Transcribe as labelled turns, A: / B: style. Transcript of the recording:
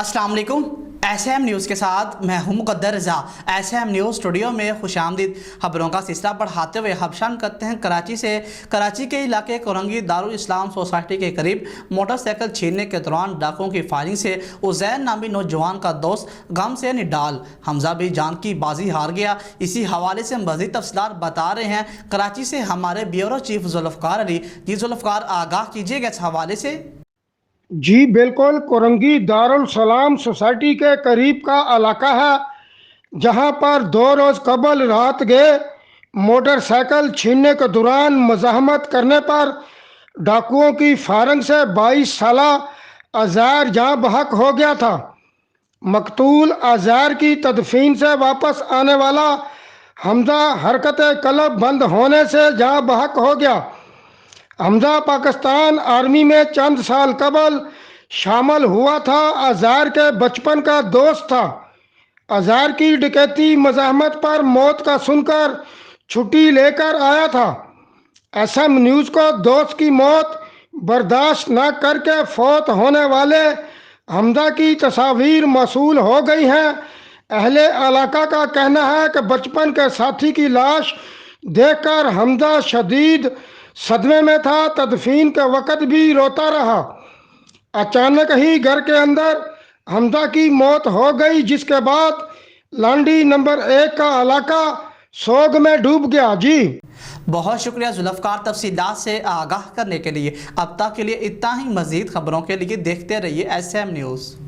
A: अस्सलाम वालेकुम। SM news के साथ मैं हूं मुक़द्दर रज़ा। SM न्यूज़ स्टूडियो में खुशामदीद। खबरों का सिलसिला बढ़ाते हुए खबशान करते हैं कराची से। कराची के इलाके कोरंगी दारुल इस्लाम सोसाइटी के करीब मोटरसाइकिल छीनने के दौरान डाकुओं की फायरिंग से उज़ैर नामी नौजवान का दोस्त गम से निडाल, हमजा भी जान की बाजी हार गया। इसी हवाले से मज़ीद तफसीलात बता रहे हैं कराची से हमारे ब्यूरो चीफ जुल्फ़कार अली। जी जुल्फ़कार, आगाह कीजिएगा इस हवाले से।
B: जी बिल्कुल, कोरंगी दारुल सलाम सोसाइटी के करीब का इलाका है जहां पर 2 रोज़ कबल रात गए मोटरसाइकिल छीनने के दौरान मज़ाहमत करने पर डाकुओं की फायरिंग से 22 साला अज़हर जहां बहक हो गया था। मकतूल अज़हर की तदफीन से वापस आने वाला हमजा हरकत कलब बंद होने से जहां बहक हो गया। हमजा पाकिस्तान आर्मी में चंद साल कबल शामिल हुआ था। अज़हर के बचपन का दोस्त था। अज़हर की डकैती मज़ाहमत पर मौत का सुनकर छुट्टी लेकर आया था। SM न्यूज़ को दोस्त की मौत बर्दाश्त न करके फौत होने वाले हमजा की तस्वीर मौसूल हो गई हैं। अहले इलाका का कहना है कि बचपन के साथी की लाश देखकर हमजा शदीद सदमे में था। तदफीन के वक़्त भी रोता रहा। अचानक ही घर के अंदर हमजा की मौत हो गई, जिसके बाद लांडी नंबर 1 का इलाका सोग में डूब गया। जी
A: बहुत शुक्रिया जुल्फ़कार तफसीलात से आगाह करने के लिए। अब तक के लिए इतना ही। मज़ीद खबरों के लिए देखते रहिए SM न्यूज़।